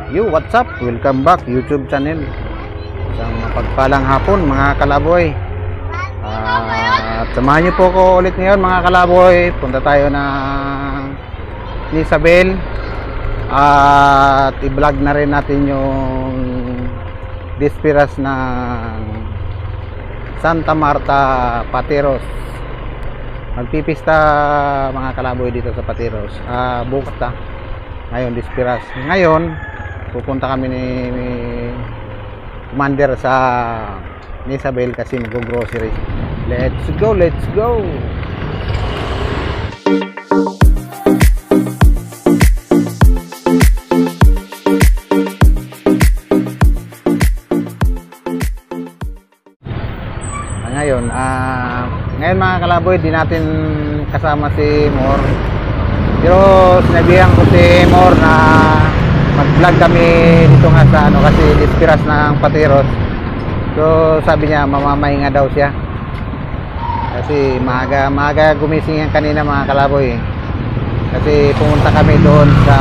Yo, what's up? Welcome back YouTube channel. Isang mapagpalang hapon mga kalaboy. At samahan niyo po ko ulit ngayon mga kalaboy. Punta tayo ng Isabel. At i-vlog na rin natin yung dispiras ng Santa Marta, Pateros. Magpipista mga kalaboy dito sa Pateros. Bukas ta. Ngayon dispiras. Ngayon pupunta kami ni Commander sa Isabel kasi mag-grocery. Let's go, let's go. Ngayon mga kalaboy, di natin kasama si Mor. Pero sinabihan ko si Mor na mag-vlog kami dito nga sa kasi dispiras ng Pateros. So sabi niya mamamahinga daw siya. Kasi maaga gumising yan kanina mga kalaboy. Kasi pumunta kami doon sa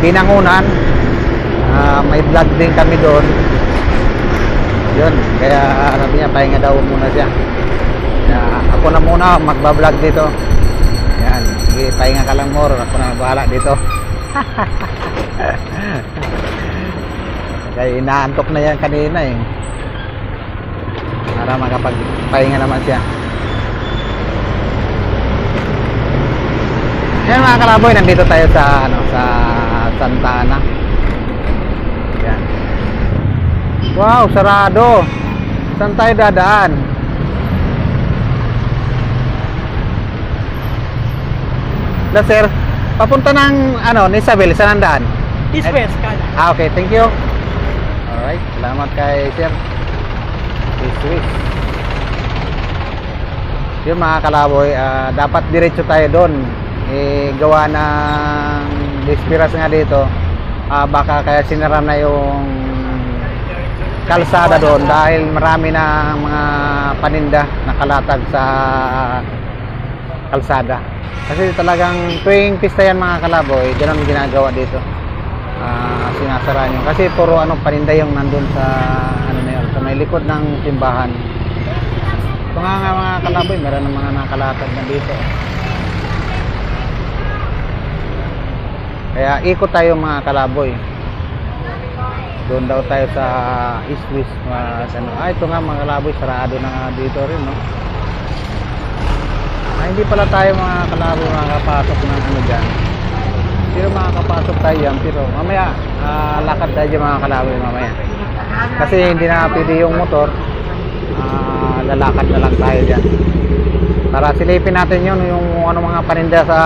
Binangunan. May vlog din kami doon. Yun, kaya sabi niya pahinga daw muna siya. Ako na muna magba-vlog dito. Yan, sige, pahinga ka lang Mor, ako na bahala dito. Kaya inaantok na yan kanina eh. Para makapagpahinga naman siya. Yan mga kalaboy, nandito tayo sa sa Santa Ana. Yan. Wow, sarado. Saan tayo dadaan? Sir, papunta ng Isabel, saan ang daan? East-West, kanan. Okay, thank you. Alright, salamat kay Sir. East-West. Yung mga kalaboy, dapat diretso tayo doon. Gawa ng dispiras nga dito. Baka kaya sinara na yung kalsada doon dahil marami na mga paninda nakalatag sa kalsada. Kasi talagang tuwing pista yan mga kalaboy, ganun ginagawa dito. Sinasara nyo. Kasi puro paninda yung nandun sa na yun, sa may likod ng simbahan. Ito nga mga kalaboy, meron ng mga nakalatag na dito. Kaya ikot tayo mga kalaboy. Doon daw tayo sa East-West. Ito nga mga kalaboy, sarado na nga dito rin, no? Hindi pala tayo mga kalaboy makakapasok ng dyan. Pero makakapasok tayo yan. Pero mamaya, lakad tayo dyan mga kalaboy mamaya. Kasi hindi na pwede yung motor. Lalakad na lang tayo dyan. Para silipin natin yun, yung mga paninda sa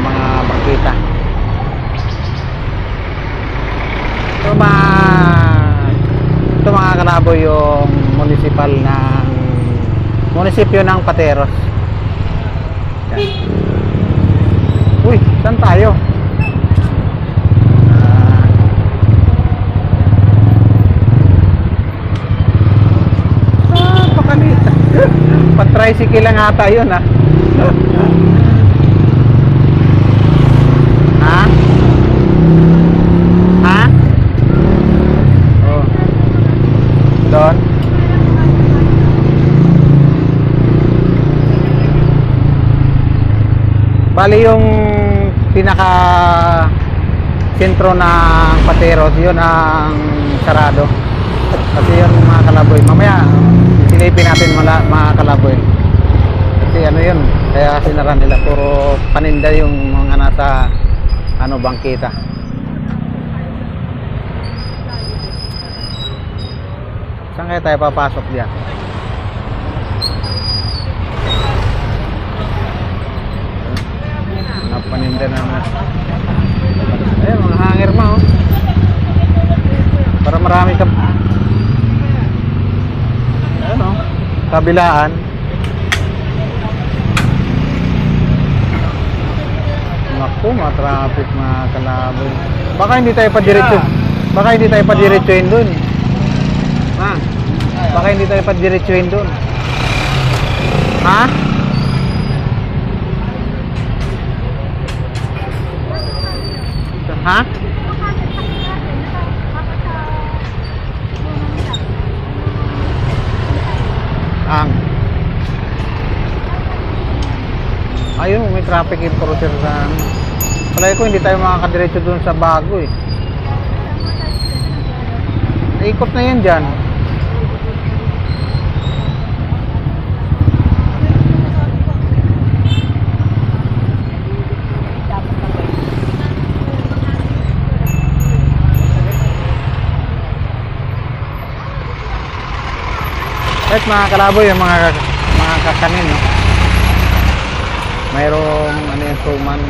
mga bangkita. Ito mga kalaboy yung munisipyo ng Pateros. Yan. Uy, saan tayo? Pakalita. Pat-tricycle lang ata yun ha. Doon. Bali yung pinaka sentro ng Pateros, yun ang sarado. Kasi yun mga kalaboy, mamaya silipin natin mga kalaboy. Kasi yun, kaya sinara nila, puro paninda yung mga nasa bangkita. Saan kaya tayo papasok diyan? Paninda naman. Ayun, mga hanger mo. Para marami ka. Ayun kabilaan. Naku, matraffic mga kalaboy. Baka hindi tayo pa-diretso. Baka hindi tayo pa-diretsoin dun. Baka hindi tayo pa-diretsoin dun. Ha? Ayun, may traffic enforcer sa ano. Palagi ko hindi tayo makakadiretso dun sa bago eh. Ikot na yan dyan. At mga kalaboy, yung mga kakanin, no? Mayroong ano yung suman,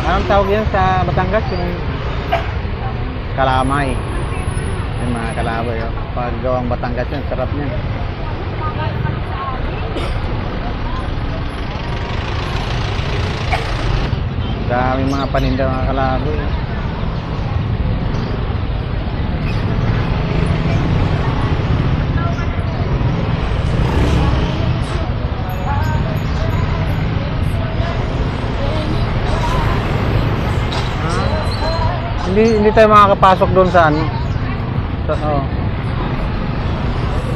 anong tawag yan sa Batangas? Yung kalamay. Yung mga kalaboy, oh. Pag gawang Batangas yan, sarap niyan. Daming mga paninda mga kalaboy, oh. Hindi tayo makakapasok doon sa ano.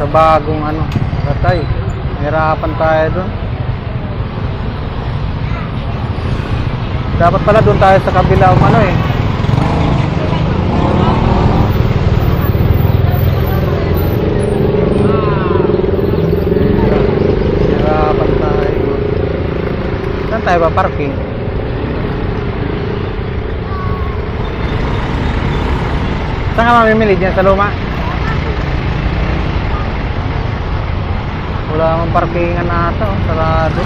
Sa bagong ano, Ratay. Hirapan tayo doon. Dapat pala doon tayo sa kabila ano eh. Hirapan tayo. Saan tayo ba parking? Saan ka mamimili dyan? Sa luma? Wala namang parkingan na ito. Sarado.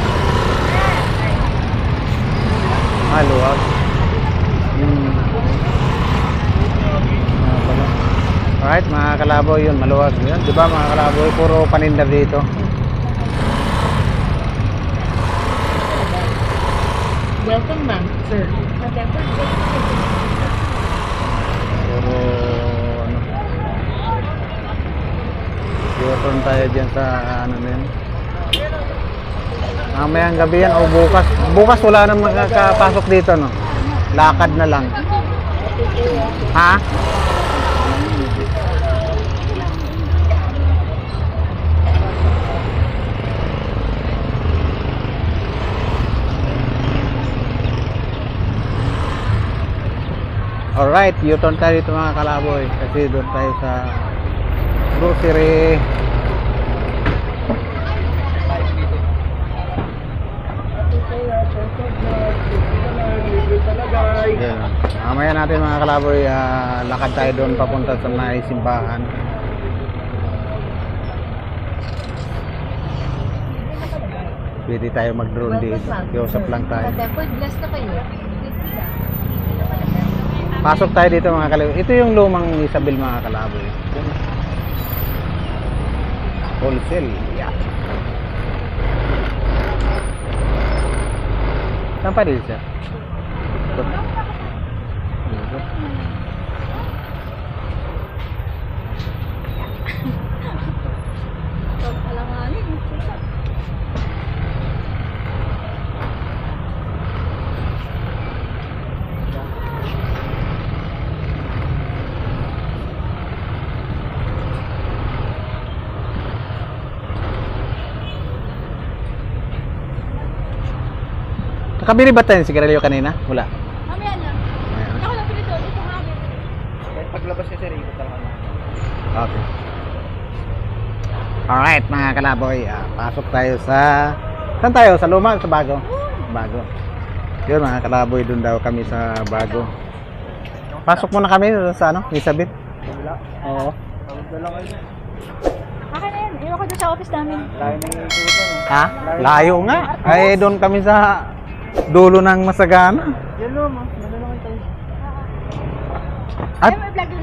Luwag. Alright mga kalaboy, yun maluwag yun. Diba mga kalaboy, puro paninda dito. Welcome ma'am, sir. Puro ano, U-turn tayo dyan sa ano na yun. Mamayang gabi yan o bukas. Bukas wala nang makakapasok dito, no? Lakad na lang. Ha? Alright, U-turn tayo dito mga kalaboy. Kasi doon tayo sa grocery. Yeah. Mamaya natin mga kalaboy, lakad tayo doon papunta sa may simbahan. Pwede tayo mag-drone dito. Kiusap lang tayo. Bless na kayo. Pasok tayo dito mga kalaboy. Ito yung lumang Isabel mga kalaboy. Wholesale. Yeah. Saan pa rin siya? Nakabili ba tayo ng sigarilyo kanina? Wala. Mamaya lang. Ako lang pinito. Ito hangin. Paglabas niya siya rin. Okay. Alright mga kalaboy, pasok tayo sa... Saan tayo? Sa luma? Sa bago? Bago. Yun mga kalaboy, dun daw kami sa bago. Pasok muna kami sa ano? Elizabeth? Wala. Oo. Akin na yan. Iwan ko doon sa office namin. Ha? Layo nga. Ay doon kami sa dulo ng Masagana. Yan mo, madalawin tayo. At,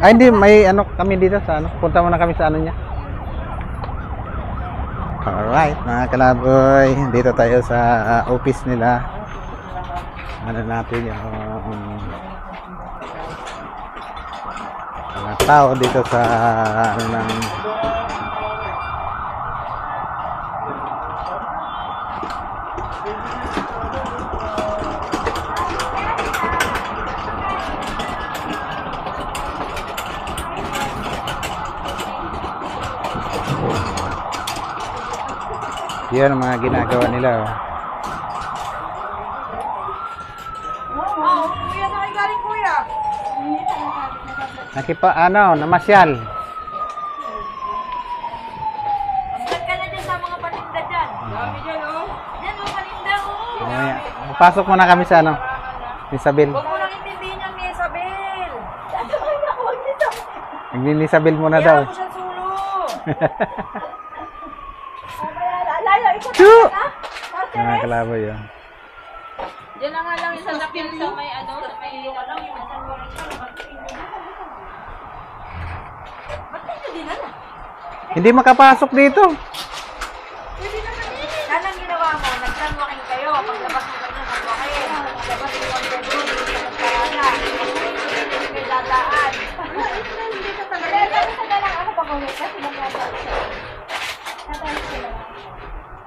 ay hindi, may ano kami dito sa ano. Punta muna kami sa ano niya. Alright mga kalaboy, dito tayo sa office nila. Ano natin yung mga tao dito sa ano ng yan ang mga ginagawa nila, oh. Kuya, saan kayo galing, kuya? Namasyal. Ba't ka na dyan sa mga paninda dyan? Dami dyan, oh. Dyan, oh, paninda, oh. Mamaya. Pasok muna kami sa Isabel. Huwag mo lang intindihin yung ni Isabel. Isabel muna daw. Kaya mo siya sulo. Chu! Mga kalaboy yun. Diyan na nga lang yung sasakyan sa may Ba't kayo dinala? Hindi makapasok dito. Sana ang ginawa mo, nagsanwaking kayo. Paglabas mo kayo, nagsanwaking. Labas yung mga doon, nagkarana. May dadaan. Hindi ka talaga. Dahil sa dalang ako pag-uwi kasi nagkakaroon siya. Natayos sila.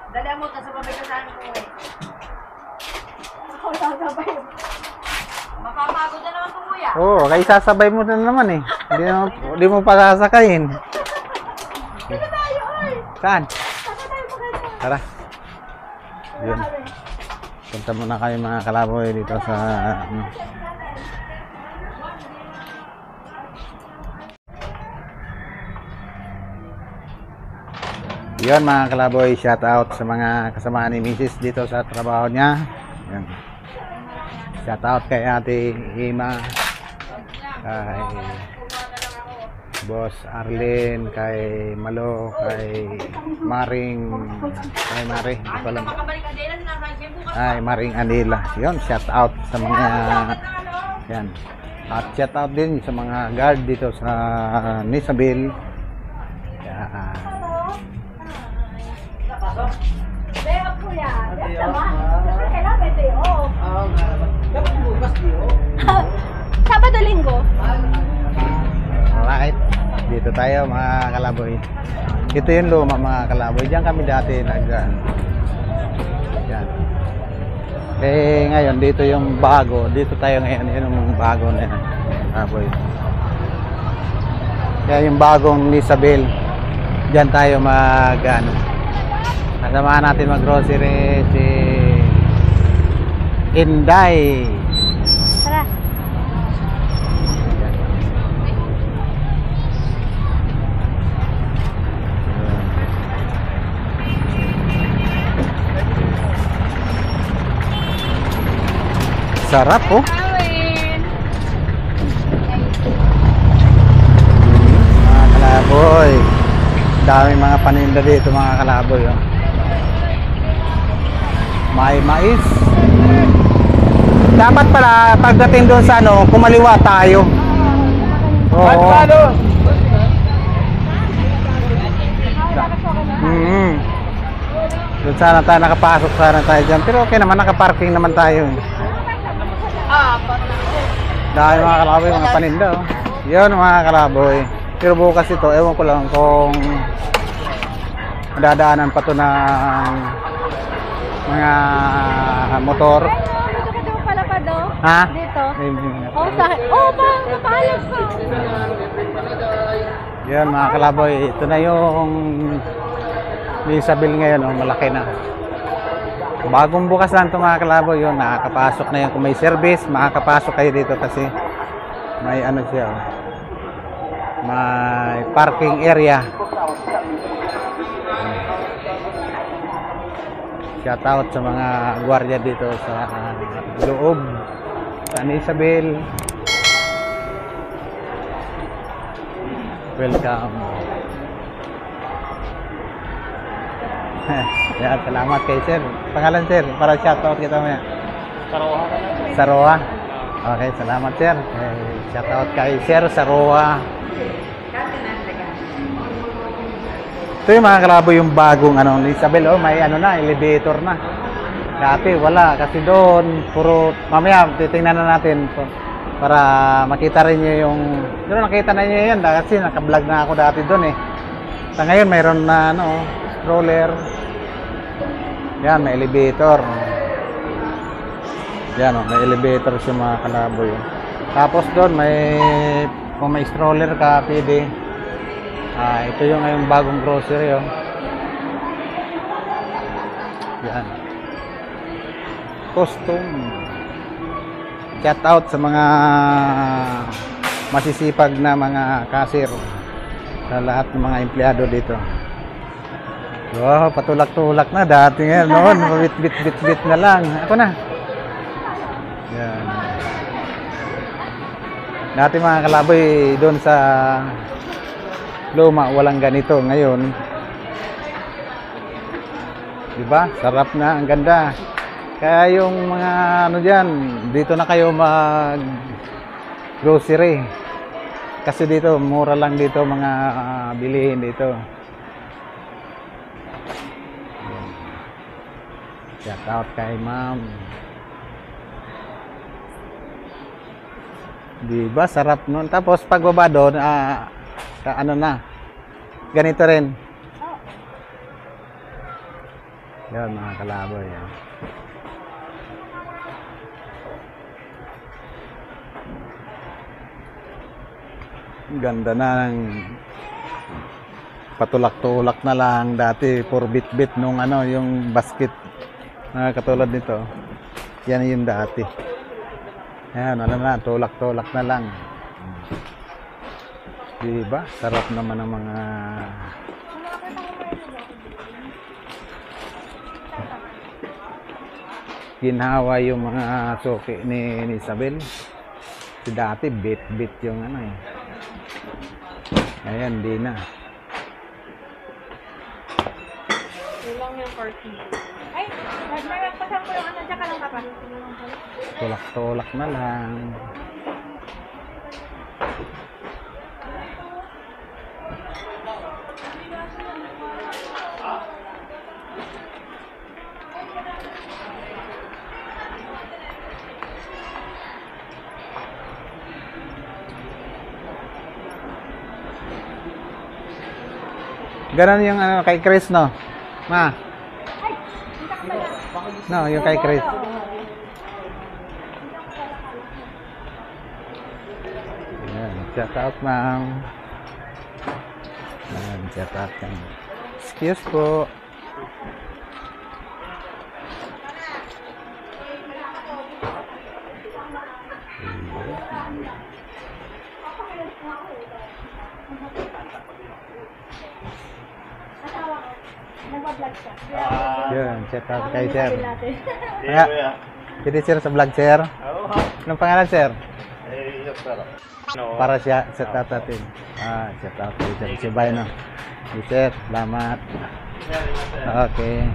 Dali mo, tapos babay ka saan mo eh. Ako sasabay. Makapagod na naman po, kuya. Oo, kaya sasabay mo na naman eh. Hindi mo pa sasakayin. Saan? Tara. Yun. Punta muna kayo mga kalaboy dito sa... Yun mga kalaboy, shout out sa mga kasama ni Mrs. dito sa trabaho niya. Yan. Shout out kay Ate Ima, kay Boss Arlene, kay Malo, kay Maring, hindi ko alam. Ay, Maring Anila. Yun, shout out sa mga yan. At shout out din sa mga guard dito sa Isabel. Yan. Day off ko yan. Day naman. Kailangan may day off. Oo nga. Dapat bukas diyo. Sabado linggo. Alright. Dito tayo mga kalaboy. Ito yung luma mga kalaboy. Diyan kami dati yan. Eh ngayon dito yung bago. Dito tayo ngayon. Yun yung bago na yan. Kalaboy. Kaya yung bagong Isabel. Diyan tayo kasama natin mag-grocery si Inday. Tara. Sarap oh. Mga kalaboy. Daming mga paninda dito mga kalaboy oh. May mais. Dapat pala pagdating doon sa kumaliwa tayo. Oo. Doon sana tayo nakapasok sana tayo dyan. Pero okay naman, nakaparking naman tayo. Dahil mga kalaboy, mga paninda oh. Yun mga kalaboy. Pero bukas ito, ewan ko lang kung madadaanan pa to ng mga motor. Dito pala pa do. Ha? Dito. Bang, napaalam ko. Yan mga kalaboy, ito na yung Isabel ngayon, malaki na. Bagong bukas lang ito mga kalaboy, yun, nakakapasok na yun. Kung may service, makakapasok kayo dito kasi may siya, may parking area. Shout out sa mga gwardiya dito sa loob San Isabel. Welcome. Yan, salamat kay sir. Pangalan sir, para shout out kita maya. Saroa. Okay, salamat sir. Shout out kay sir Saroa. Ito yung mga kalaboy, yung bagong Isabel, may elevator na. Dati wala, kasi doon puro, mamaya titingnan na natin para makita rin nyo yung, nakita na nyo yan kasi naka-vlog na ako dati doon eh. Sa ngayon mayroon na stroller. Yan, may elevator. Yan may elevator siya mga kalaboy. Tapos doon kung may stroller ka, pwede. Ito yung ngayong bagong grocery oh. Yan. Custom. shout out sa mga masisipag na mga cashier, sa lahat ng mga empleyado dito. Wow, patulak-tulak na. Dati nga noon, bit na lang. Ako na. Yan. Dati mga kalaboy, doon sa luma, walang ganito. Ngayon, diba? Sarap na, ang ganda. Kaya yung mga ano dyan, dito na kayo mag grocery. Kasi dito, mura lang dito mga bilihin dito. Shout out kay ma'am. Diba? Sarap nun. Tapos pagbaba doon, ano na, ganito rin. Yan mga kalaboy. Yan. Ganda na ng patulak-tulak na lang. Dati for bit-bit nung ano, yung basket. Katulad nito. Yan yung dati. Ayan, ano na, tulak-tulak na lang. Diba? Sarap naman ng mga ginhawa yung mga suki ni Isabel. Si dati, bit-bit yung ano eh. Ayan, di na. Ilang yung 40. Ay, nagpasan ko yung ano, tsaka lang kapag. Tulak-tulak na lang. Ganon yung ano, kay Chris, no? Ma? No, yung kay Chris. Ayan, shout out, ma'am. Ayan, shout out ka. Excuse po. Nagpa-vlog siya. Yun, shout out kay sir. Nga, pwede sir sa vlog, sir. Anong pangalan, sir? Para siya, shout out natin. Shout out kay sir. Si Bayno. Si sir, salamat. Okay.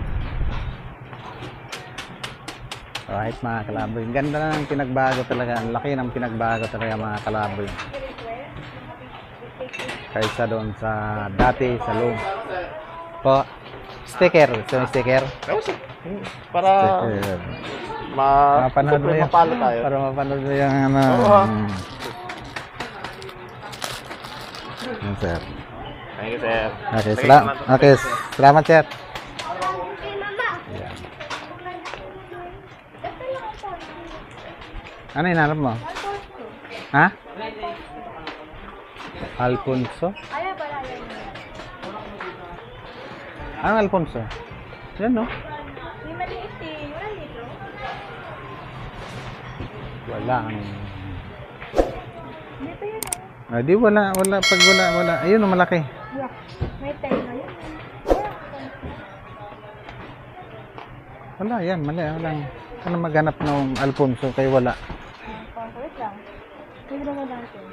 Alright mga kalaboy. Ganda na ng pinagbago talaga. Ang laki ng pinagbago talaga mga kalaboy. Kaysa doon sa dati sa loob. Po. Sticker. Gusto mo sticker? Para Sticker. mapanood mo yung, mapalo tayo. para mapanood mo yung ano. Yan, sir. Thank you, sir. Okay, okay, salamat, sir. Yan. Ano hinarap mo? Ha? Alfonso? Ayaw pala yun. Anong Alfonso? Yan, no? Yung maliit eh. Wala dito. Wala. Dito yun oh. Di wala. Pag wala. Ayun, malaki. Yeah. May tayo na yun. Wala, yan. Mali. Walang. Ano maghanap ng Alfonso kay wala. Wait lang. Tignan mo natin.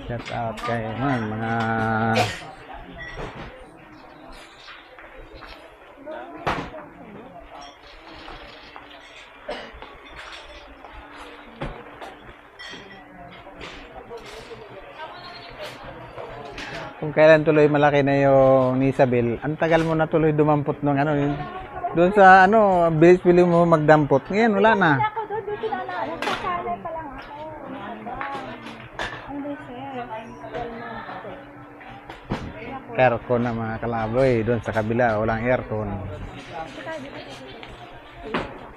Shout out kay mga kung kailan tuloy malaki na yung ni Isabel, ang tagal mo na tuloy dumampot ng ano yun. Doon sa ano, bilis-bili mo magdampot. Ngayon, wala na. Ako doon, dito na nagsasalay pa lang ako. Ang deser. Aircon na mga kalaboy. Doon sa kabila, walang aircon.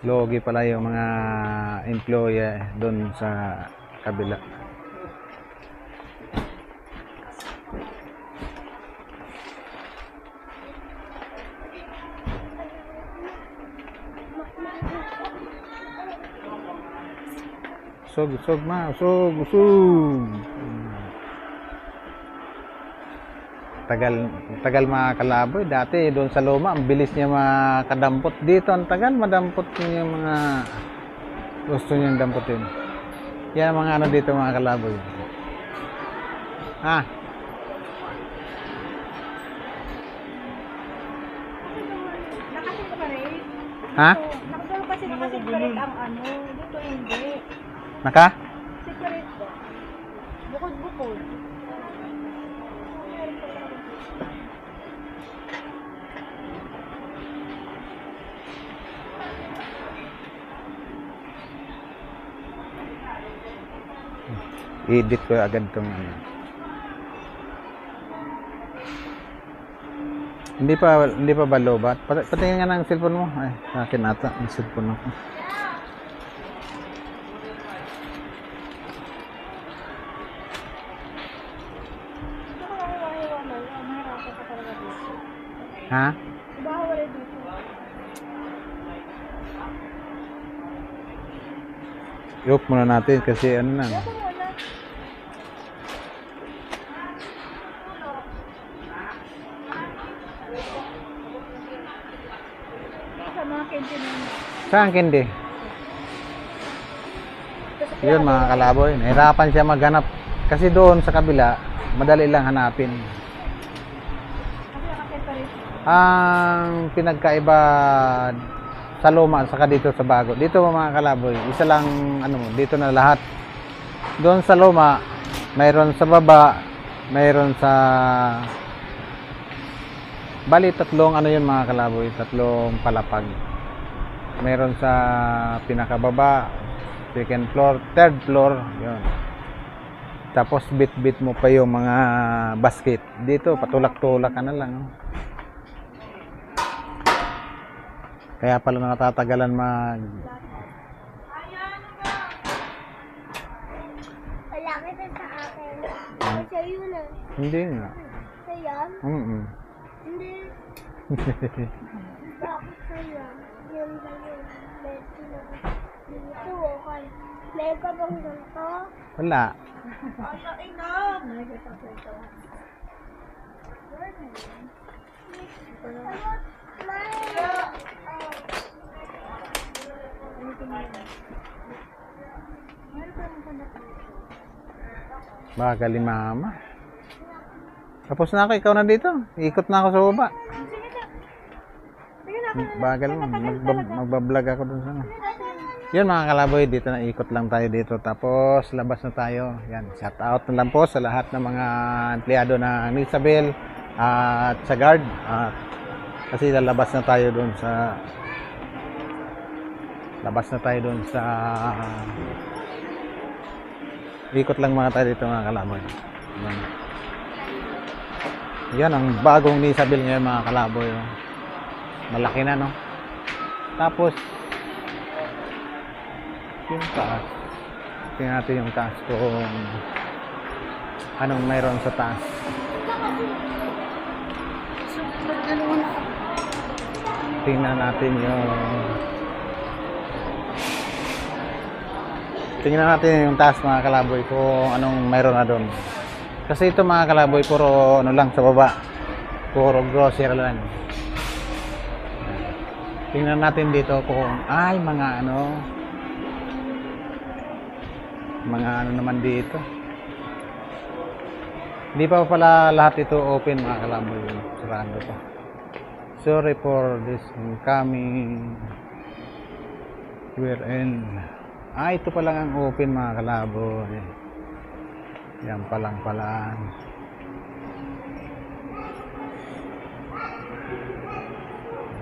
Logi pala yung mga employee doon sa kabila. usog, ma. Usog. Tagal mga kalaboy. Dati doon sa luma, ang bilis niya makadampot. Dito, ang tagal madampot niya yung mga gusto niyang damputin. Yan mga ano dito mga kalaboy. Nakaseparate. Ha? Nakaseparate ang ano. Dito hindi. Naka? Separate ba? Bukod-bukod. I-edit ko agad itong ano. Hindi pa ba lobat? Patingin nga ng cellphone mo. Ay, sa akin ata ang cellphone ako. Ha? Bawal dito. I-off muna natin kasi ano na. Ako wala. Sa mga canteen na Saan kindi? Yun mga kalaboy, nahirapan siya maghanap. Kasi doon sa kabila, madali lang hanapin. kasi nakaseparate. Ang pinagkaiba sa luma saka dito sa bago. Dito mga kalaboy, isa lang ano, dito na lahat. Doon sa luma, mayroon sa baba, mayroon sa bali tatlong ano yun mga kalaboy, tatlong palapag. Mayroon sa pinakababa, second floor, third floor, yun. Tapos bit-bit mo pa yung mga basket. Dito patulak-tulak ka na lang. Oh. Kaya pala natatagalan Wala kita sa akin. Sa iyo na. Hindi nga. Sa yan? Hindi. Bakit sa yan? Yan ba yun? Dito okay. May ka bang ganito? Wala. Ano enough? Bagal ni mama. Tapos na ako, ikaw na dito. Ikot na ako sa baba. Bagal mo, magbablog ako dun sa ano. Yun mga kalaboy, dito na ikot lang tayo dito. Tapos labas na tayo. Yan, shout out na lang po sa lahat ng mga empleyado ng Isabel at sa guard. Kasi lalabas na tayo dun sa ikot lang mga tayo dito mga kalaboy. Yan ang bagong Isabel ngayon mga kalaboy. Malaki na no. Tapos yung taas. Tingnan natin yung taas kung anong mayroon sa taas. Tingnan natin yung taas mga kalaboy kung anong mayroon na doon. Kasi ito mga kalaboy puro ano lang sa baba. Puro grocery lang. Tingnan natin dito kung ay mga ano naman dito. Hindi pa pala lahat ito open mga kalaboy. Sarado pa. Sorry for this incoming. We're in. Ito pa lang ang open mga kalaboy. Yan pa lang pala.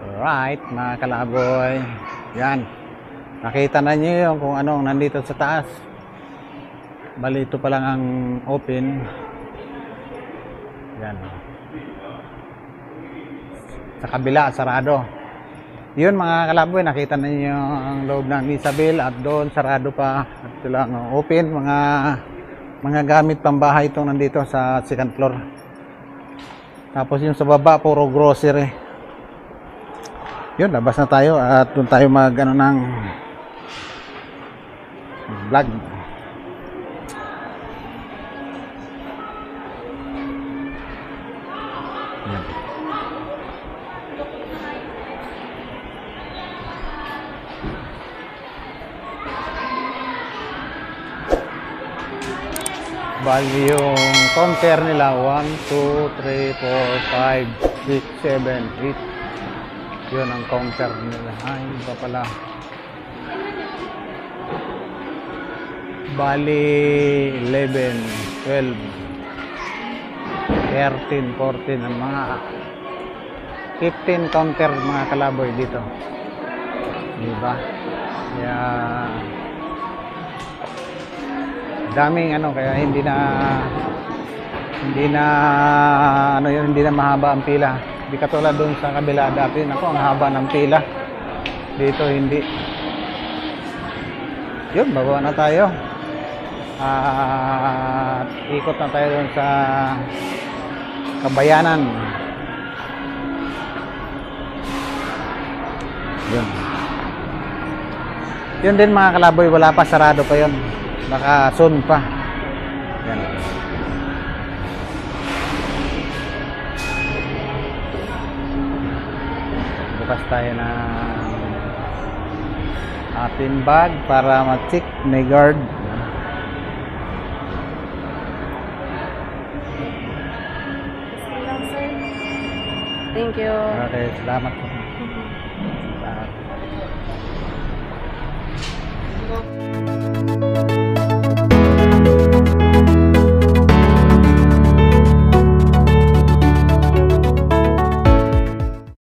Alright mga kalaboy. Yan. Nakita na nyo yung kung anong nandito sa taas. Bali ito pa lang ang open. Yan. Sa kabila, sarado. Yun mga kalaboy, nakita na nyo ang loob ng Isabel at doon sarado pa. At ito lang open. Mga gamit pambahay itong nandito sa second floor. Tapos yung sa baba, puro grocery. Yun, labas na tayo at doon tayo mag ano ng vlog. Bali yung counter nila 1, 2, 3, 4, 5, 6, 7, 8. Yun ang counter nila. Ay, iba pala. Bali 11, 12, 13, 14 ang mga 15 counter mga kalaboy dito. Diba? Kaya daming ano, kaya hindi na ano yun, hindi na mahaba ang pila. Hindi katulad doon sa kabila dati, nako ang haba ng pila. Dito hindi. Yun, baba na tayo. At ikot na tayo doon sa Kabayanan. Yun. Yun din mga kalaboy, wala pa, sarado pa yun. Baka soon pa. Yan. Bukas tayo ng ating bag para ma-check, may guard. Thank you. Okay, salamat po. Salamat.